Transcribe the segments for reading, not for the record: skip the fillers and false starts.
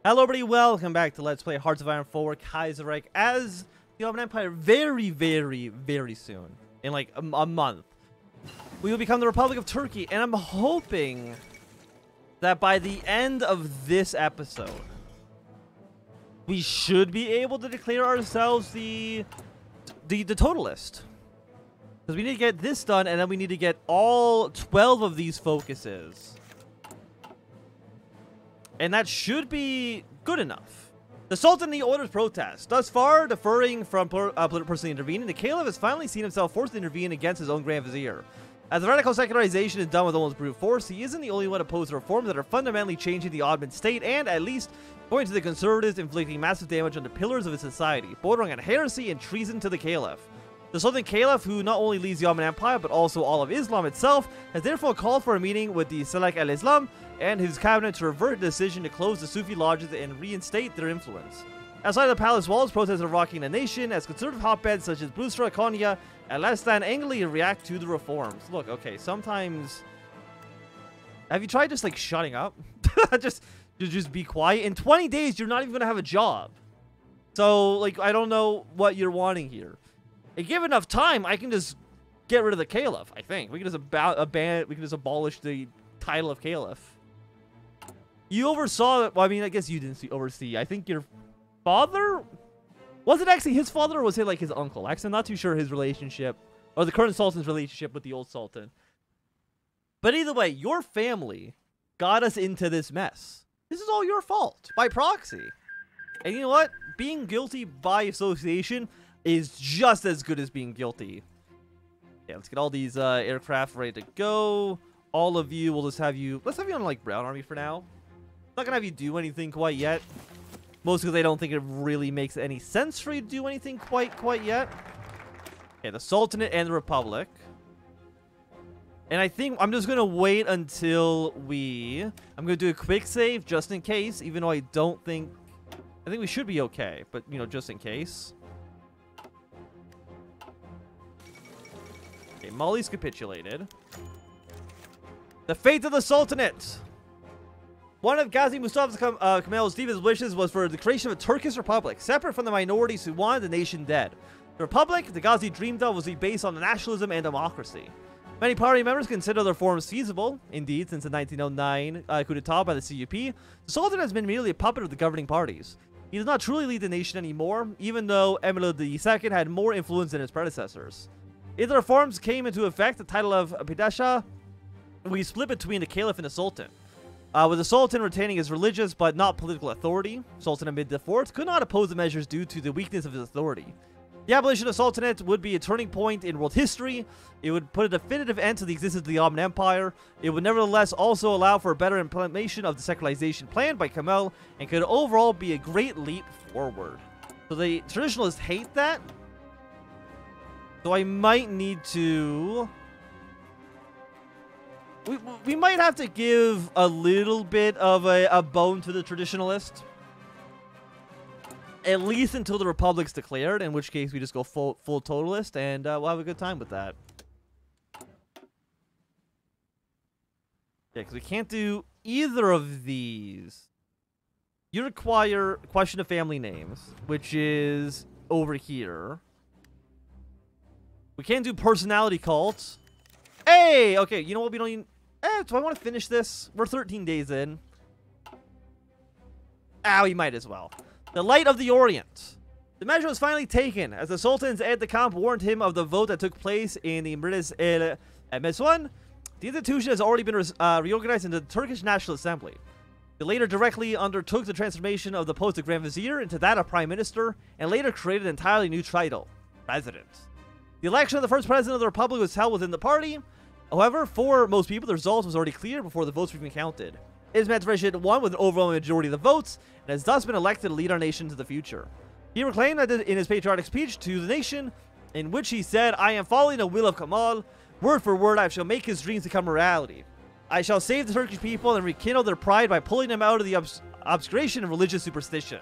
Hello everybody, welcome back to Let's Play Hearts of Iron 4 Kaiserreich as the Ottoman Empire very soon. In like a month. We will become the Republic of Turkey, and I'm hoping that by the end of this episode, we should be able to declare ourselves the Totalist. Because we need to get this done, and then we need to get all 12 of these focuses. And that should be good enough. The Sultan orders protest. Thus far, deferring from personally intervening, the Caliph has finally seen himself forced to intervene against his own Grand Vizier. As the radical secularization is done with almost brute force, he isn't the only one opposed to reforms that are fundamentally changing the Ottoman state and, at least, according to the conservatives, inflicting massive damage on the pillars of his society, bordering on heresy and treason to the Caliph. The Sultan Caliph, who not only leads the Ottoman Empire, but also all of Islam itself, has therefore called for a meeting with the Salek al-Islam and his cabinet to revert the decision to close the Sufi lodges and reinstate their influence. Outside the palace walls, protests are rocking the nation as conservative hotbeds such as Busra, Konya, and Lestan angrily react to the reforms. Look, okay, sometimes... Have you tried just, like, shutting up? just be quiet? In 20 days, you're not even going to have a job. So, like, I don't know what you're wanting here. And give enough time, I can just get rid of the Caliph, I think. We can just abolish the title of Caliph. You oversaw it. Well, I mean, I guess you didn't oversee. I think your father... Was it actually his father, or was it, like, his uncle? Actually, I'm not too sure his relationship, or the current Sultan's relationship with the old Sultan. But either way, your family got us into this mess. This is all your fault, by proxy. And you know what? Being guilty by association is just as good as being guilty. Yeah, let's get all these aircraft ready to go. All of you, we'll just have you... Let's have you on, like, Brown Army for now. Not gonna have you do anything quite yet. Mostly because I don't think it really makes any sense for you to do anything quite yet. Okay, the Sultanate and the Republic. And I think I'm just gonna wait until I'm gonna do a quick save just in case, even though I think we should be okay, but, you know, just in case. Okay, Mali's capitulated. The fate of the Sultanate. One of Ghazi Mustafa Kemal's deepest wishes was for the creation of a Turkish republic, separate from the minorities who wanted the nation dead. The republic the Ghazi dreamed of was based on nationalism and democracy. Many party members consider the reforms feasible. Indeed, since the 1909 coup d'etat by the CUP, the Sultan has been merely a puppet of the governing parties. He does not truly lead the nation anymore, even though Emil II had more influence than his predecessors. If the reforms came into effect, the title of Padishah will be split between the Caliph and the Sultan. With the Sultan retaining his religious but not political authority, Sultan Hamid IV could not oppose the measures due to the weakness of his authority. The abolition of the Sultanate would be a turning point in world history. It would put a definitive end to the existence of the Ottoman Empire. It would nevertheless also allow for a better implementation of the secularization plan by Kemal and could overall be a great leap forward. So the traditionalists hate that. So I might need to... We might have to give a little bit of a bone to the traditionalist. At least until the Republic's declared, in which case we just go full Totalist, and we'll have a good time with that. Yeah, because we can't do either of these. You require question of family names, which is over here. We can't do personality cults. Hey! Okay, you know what? We don't even... do I want to finish this? We're 13 days in. We might as well. The Light of the Orient. The measure was finally taken, as the Sultan's aide-de-camp warned him of the vote that took place in the Mridis el-Meswan. The institution has already been reorganized into the Turkish National Assembly. It later directly undertook the transformation of the post of Grand Vizier into that of Prime Minister, and later created an entirely new title, President. The election of the first President of the Republic was held within the party. However, for most people, the result was already clear before the votes were even counted. Ismet Rashid won with an overwhelming majority of the votes, and has thus been elected to lead our nation to the future. He proclaimed that in his patriotic speech to the nation, in which he said, "I am following the will of Kemal. Word for word, I shall make his dreams become reality. I shall save the Turkish people and rekindle their pride by pulling them out of the obscuration of religious superstition."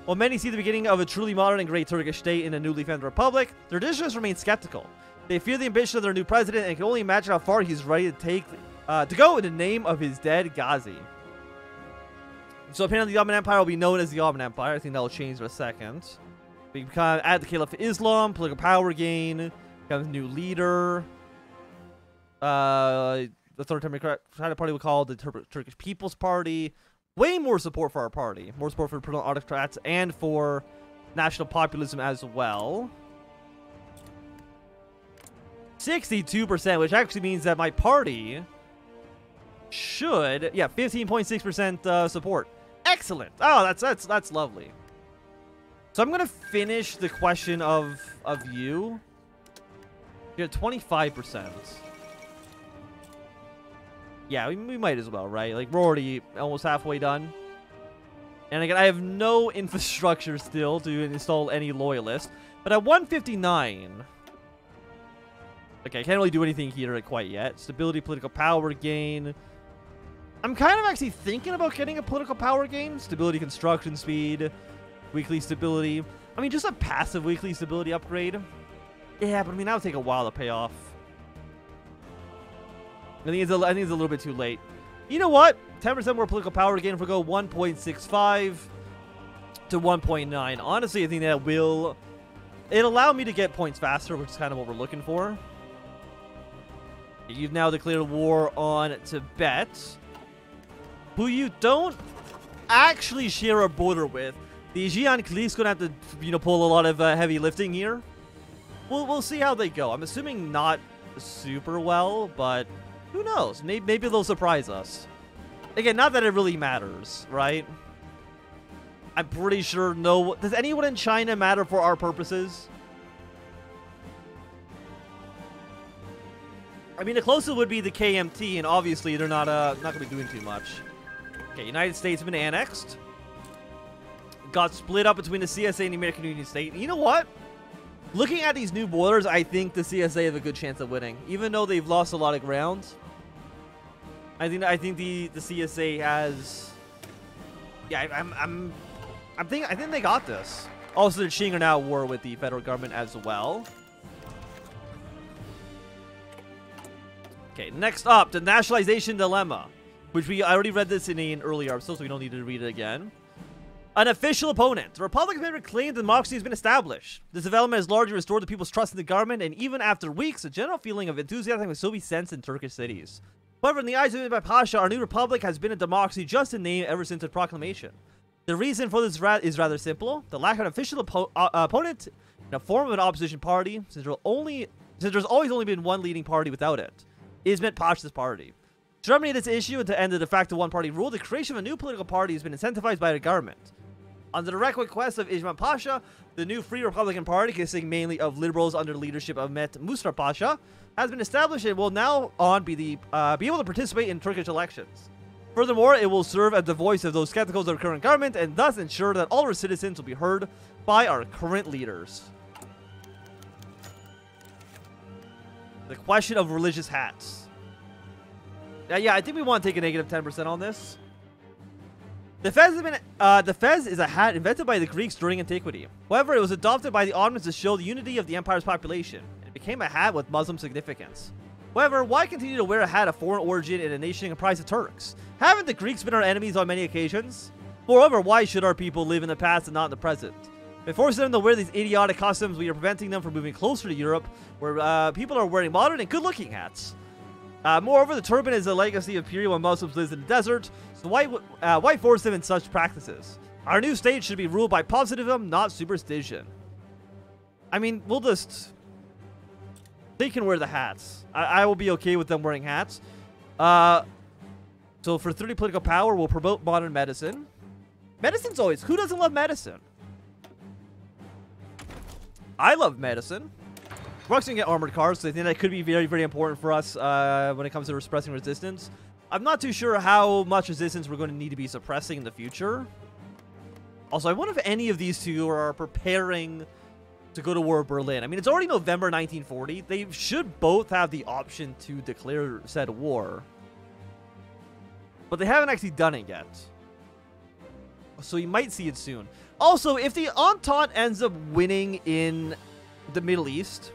While many see the beginning of a truly modern and great Turkish state in a newly founded republic, their traditionalists remain skeptical. They fear the ambition of their new president and can only imagine how far he's ready to go in the name of his dead Ghazi. So apparently the Ottoman Empire will be known as the Ottoman Empire. I think that will change in a second. We become add the Caliph of Islam, political power gain, becomes new leader. The Third Democratic Party we call the Turkish People's Party. Way more support for our party. More support for paternal autocrats and for national populism as well. 62%, which actually means that my party should, yeah, 15.6% support. Excellent. Oh, that's lovely. So I'm gonna finish the question of you. You're at 25%. Yeah, we might as well, right? Like, we're already almost halfway done. And again, I have no infrastructure still to install any loyalists. But at 159... Okay, I can't really do anything here quite yet. Stability, political power gain. I'm kind of actually thinking about getting a political power gain. Stability, construction speed, weekly stability. I mean, just a passive weekly stability upgrade. Yeah, but I mean, that'll take a while to pay off. I think it's a little bit too late. You know what? 10% more political power gain if we go 1.65 to 1.9. Honestly, I think that will... It'll allow me to get points faster, which is kind of what we're looking for. You've now declared war on Tibet, who you don't actually share a border with. The Xi'an Clique's gonna have to, you know, pull a lot of heavy lifting here. We'll see how they go. I'm assuming not super well, but who knows? Maybe they'll surprise us. Again, not that it really matters, right? I'm pretty sure no... Does anyone in China matter for our purposes? I mean, the closest would be the KMT, and obviously they're not going to be doing too much. Okay, United States have been annexed. Got split up between the CSA and the American Union State. And you know what? Looking at these new borders, I think the CSA have a good chance of winning, even though they've lost a lot of ground. I think the CSA has. Yeah, I think they got this. Also, the Qing are now at war with the federal government as well. Okay, next up, the Nationalization Dilemma, which I already read this in an earlier episode, so we don't need to read it again. An official opponent. The Republic has been reclaimed and democracy has been established. This development has largely restored the people's trust in the government, and even after weeks, a general feeling of enthusiasm will still be sensed in Turkish cities. However, in the eyes of Mehmet Pasha, our new republic has been a democracy just in name ever since its proclamation. The reason for this is rather simple. The lack of an official opponent in the form of an opposition party, since there's always only been one leading party without it, is Mehmet Pasha's party. To remedy this issue and to end the de facto one-party rule, the creation of a new political party has been incentivized by the government. On the direct request of Ismail Pasha, the new Free Republican Party, consisting mainly of liberals under the leadership of Mehmet Mustafa Pasha, has been established and will now on be able to participate in Turkish elections. Furthermore, it will serve as the voice of those skeptical of the current government and thus ensure that all our citizens will be heard by our current leaders. The question of religious hats. Yeah, I think we want to take a negative 10% on this. The fez is a hat invented by the Greeks during antiquity. However, it was adopted by the Ottomans to show the unity of the empire's population. It became a hat with Muslim significance. However, why continue to wear a hat of foreign origin in a nation comprised of Turks? Haven't the Greeks been our enemies on many occasions? Moreover, why should our people live in the past and not in the present? By forcing them to wear these idiotic customs, we are preventing them from moving closer to Europe, where people are wearing modern and good-looking hats. Moreover, the turban is a legacy of a period when Muslims lived in the desert, so why force them in such practices? Our new state should be ruled by positivism, not superstition. I mean, we'll just... They can wear the hats. I will be okay with them wearing hats. So for 30 political power, we'll promote modern medicine. Medicine's always... Who doesn't love medicine? I love medicine. We're actually going to get armored cars, so I think that could be very, very important for us when it comes to suppressing resistance. I'm not too sure how much resistance we're going to need to be suppressing in the future. Also, I wonder if any of these two are preparing to go to war with Berlin. I mean, it's already November 1940. They should both have the option to declare said war. But they haven't actually done it yet. So you might see it soon. Also, if the Entente ends up winning in the Middle East,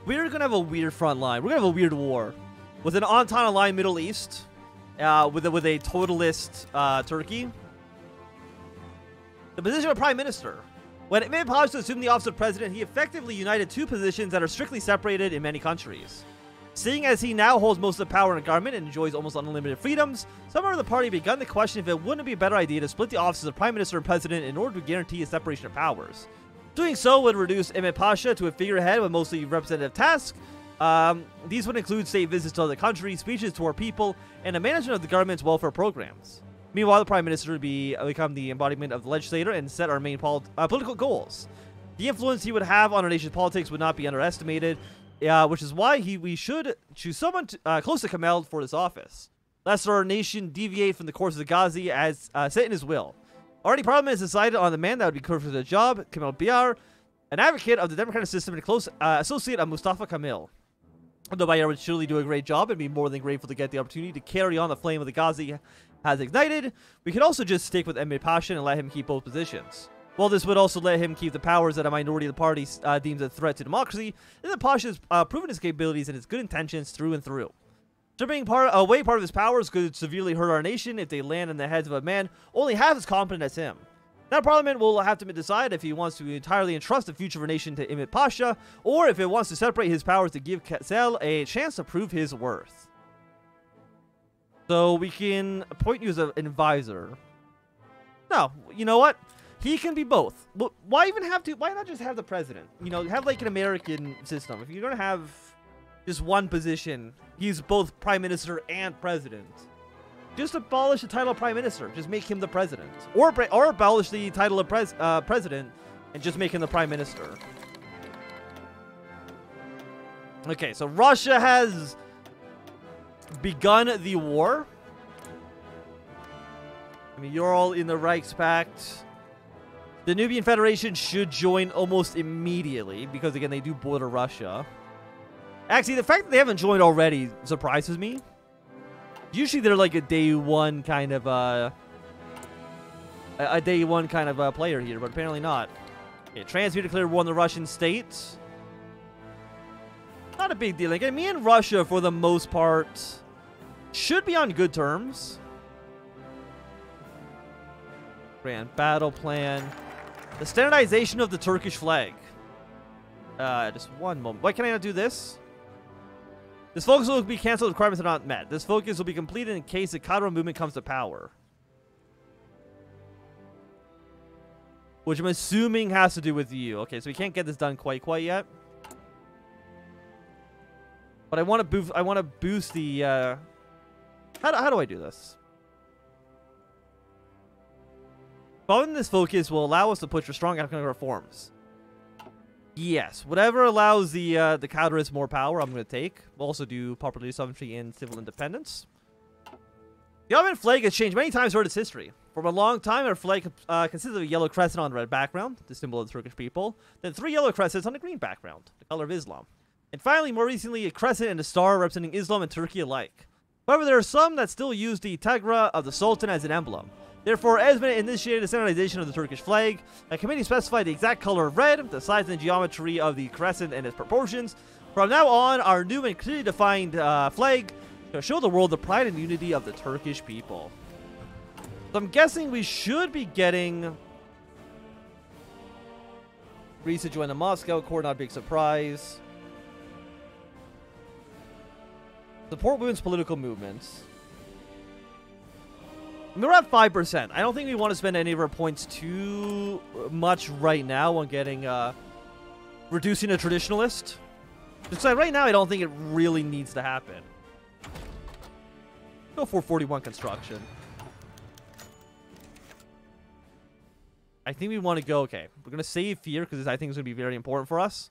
we're going to have a weird front line. We're going to have a weird war. With an Entente-aligned Middle East, with a totalist Turkey. The position of Prime Minister. When Ep.4 Pasha assumed the office of President, he effectively united two positions that are strictly separated in many countries. Seeing as he now holds most of the power in the government and enjoys almost unlimited freedoms, some of the party begun to question if it wouldn't be a better idea to split the offices of Prime Minister and President in order to guarantee a separation of powers. Doing so would reduce Ep.4 Pasha to a figurehead with mostly representative tasks. These would include state visits to other countries, speeches to our people, and the management of the government's welfare programs. Meanwhile, the Prime Minister would become the embodiment of the legislator and set our main political goals. The influence he would have on our nation's politics would not be underestimated, which is why we should choose someone close to Kemal for this office. Lest our nation deviate from the course of the Ghazi as set in his will. Already, Parliament has decided on the man that would be perfect for the job, Kemal Bayar, an advocate of the democratic system and a close associate of Mustafa Kemal. Although Bayar would surely do a great job and be more than grateful to get the opportunity to carry on the flame of the Ghazi has ignited, we could also just stick with Ep.4 Pasha and let him keep both positions. While this would also let him keep the powers that a minority of the party deems a threat to democracy, Ep.4 Pasha has proven his capabilities and his good intentions through and through. Stripping away part of his powers could severely hurt our nation if they land in the heads of a man only half as competent as him. Now Parliament will have to decide if he wants to entirely entrust the future of our nation to Ep.4 Pasha, or if it wants to separate his powers to give Kemal a chance to prove his worth. So we can appoint you as an advisor. No, you know what? He can be both. Why not just have the president? You know, have like an American system. If you're going to have just one position, he's both prime minister and president. Just abolish the title of prime minister. Just make him the president. Or abolish the title of president and just make him the prime minister. Okay, so Russia has begun the war. I mean, you're all in the Reichspakt. The Nubian Federation should join almost immediately because, again, they do border Russia. Actually, the fact that they haven't joined already surprises me. Usually, they're like a day one kind of player here, but apparently not. Okay, Transmute declared war on the Russian state. Not a big deal. Like, me and Russia, for the most part, should be on good terms. Grand battle plan. The standardization of the Turkish flag. Just one moment. Why can I not do this? This focus will be cancelled if requirements are not met. This focus will be completed in case the Cadre movement comes to power. Which I'm assuming has to do with you. Okay, so we can't get this done quite yet. But I want to boost the how do I do this? Following this focus will allow us to push for strong economic reforms. Yes, whatever allows the Cadres more power, I'm going to take. We'll also do popular sovereignty and civil independence. The Ottoman flag has changed many times throughout its history. For a long time, our flag consisted of a yellow crescent on a red background, the symbol of the Turkish people, then 3 yellow crescents on a green background, the color of Islam. And finally, more recently, a crescent and a star representing Islam and Turkey alike. However, there are some that still use the Tegra of the Sultan as an emblem. Therefore, Esmond initiated the standardization of the Turkish flag. A committee specified the exact color of red, the size and geometry of the crescent and its proportions. From now on, our new and clearly defined flag shall show the world the pride and unity of the Turkish people. So I'm guessing we should be getting Greece to join the Moscow Accord, not a big surprise. Support women's political movements. We're at 5%. I don't think we want to spend any of our points too much right now on getting reducing a traditionalist. Just like right now, I don't think it really needs to happen. Go for 41 construction. I think we want to go. Okay, we're gonna save fear because I think it's gonna be very important for us.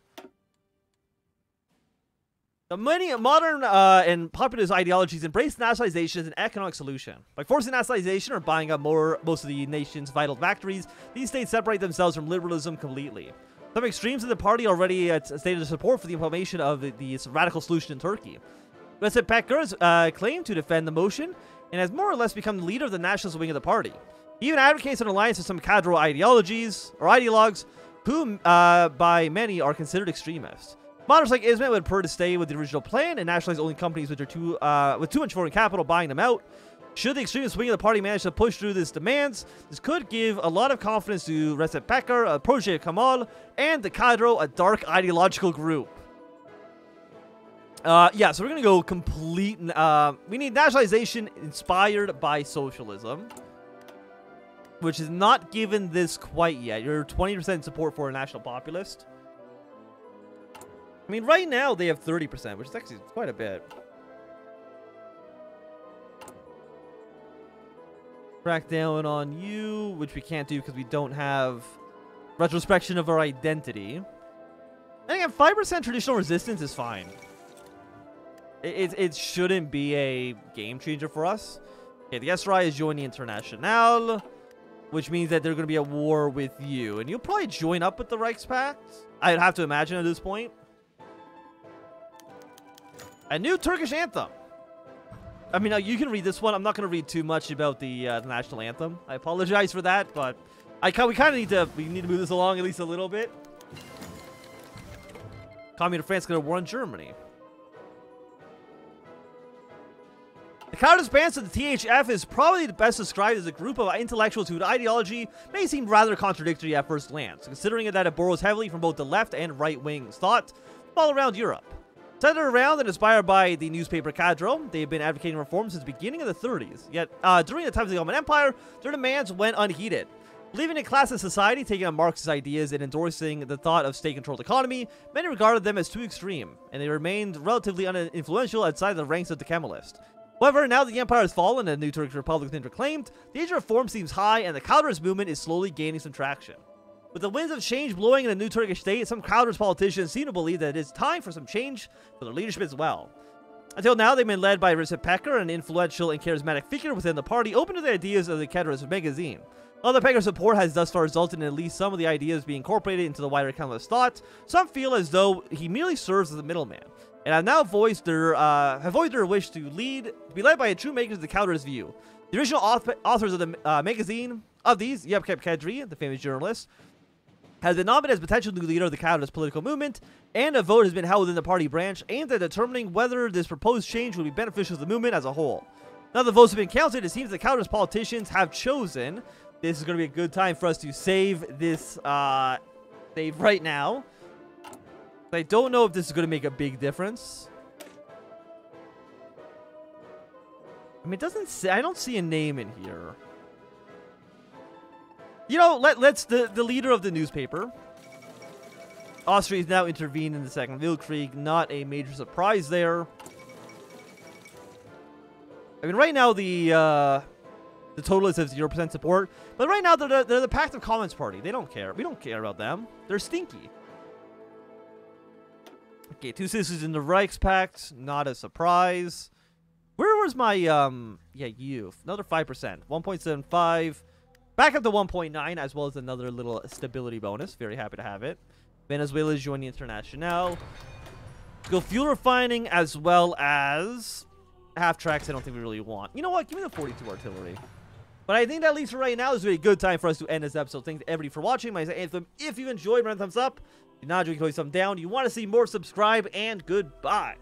The many modern and populist ideologies embrace nationalization as an economic solution. By forcing nationalization or buying up most of the nation's vital factories, these states separate themselves from liberalism completely. Some extremes of the party already stated support for the implementation of the radical solution in Turkey. Recep Peker's claimed to defend the motion and has more or less become the leader of the nationalist wing of the party. He even advocates an alliance with some cadre ideologues who, by many, are considered extremists. Moderates like Ismet would prefer to stay with the original plan and nationalize only companies which are too much foreign capital buying them out. Should the extremist wing of the party manage to push through these demands, this could give a lot of confidence to Recep Pekkar, a protege of Kemal, and the Cadro, a dark ideological group. Yeah, so we're gonna go complete. We need nationalization inspired by socialism, which is not given this quite yet. You're 20% support for a national populist. I mean, right now they have 30%, which is actually quite a bit. Crack down on you, which we can't do because we don't have retrospection of our identity. And again, 5% traditional resistance is fine. It shouldn't be a game changer for us. Okay, the SRI is joining International, which means that they're going to be at war with you. And you'll probably join up with the Reichspakt, I'd have to imagine at this point. A new Turkish anthem. I mean, you can read this one. I'm not going to read too much about the national anthem. I apologize for that, but we kind of need to move this along at least a little bit. Communist France going to war on Germany. The counter stance of the THF is probably the best described as a group of intellectuals whose ideology may seem rather contradictory at first glance, considering that it borrows heavily from both the left and right-wing thought all around Europe. Centered around and inspired by the newspaper Cadro, they have been advocating reform since the beginning of the 30s. Yet, during the times of the Ottoman Empire, their demands went unheeded. Believing in class and society, taking on Marxist ideas, and endorsing the thought of state-controlled economy, many regarded them as too extreme, and they remained relatively uninfluential outside the ranks of the Kemalist. However, now that the empire has fallen and a new Turkish republic has been proclaimed, the age of reform seems high, and the counterist movement is slowly gaining some traction. With the winds of change blowing in a new Turkish state, some counterist politicians seem to believe that it is time for some change for their leadership as well. Until now, they've been led by Recep Pekkar, an influential and charismatic figure within the party, open to the ideas of the Cadro's magazine. Although Pekkar's support has thus far resulted in at least some of the ideas being incorporated into the wider Kemalist thought, some feel as though he merely serves as a middleman, and have now voiced their wish to be led by a true maker of the counterist view. The original authors of the magazine of these, Yevgeny Kadri, the famous journalist, has been nominated as potential new leader of the counterist political movement, and a vote has been held within the party branch aimed at determining whether this proposed change would be beneficial to the movement as a whole. Now the votes have been counted, it seems the counterist politicians have chosen. This is going to be a good time for us to save this, save right now. I don't know if this is going to make a big difference. I mean, it doesn't say, I don't see a name in here. You know, let's the leader of the newspaper. Austria is now intervened in the Second Weltkrieg. Not a major surprise there. I mean, right now the Totalists have 0% support, but right now they're the Pact of Commons Party. They don't care. We don't care about them. They're stinky. Okay, 2 citizens in the Reichspakt. Not a surprise. Where was my yeah, youth? Another 5%. 1.75. Back up to 1.9, as well as another little stability bonus. Very happy to have it. Venezuela is joining International. Go fuel refining, as well as half tracks. I don't think we really want. You know what? Give me the 42 artillery. But I think that, at least for right now, this is a good time for us to end this episode. Thanks to everybody for watching. My Anthem. If you enjoyed, run a thumbs up. If you not enjoy, you can always thumbs down. You want to see more, subscribe, and goodbye.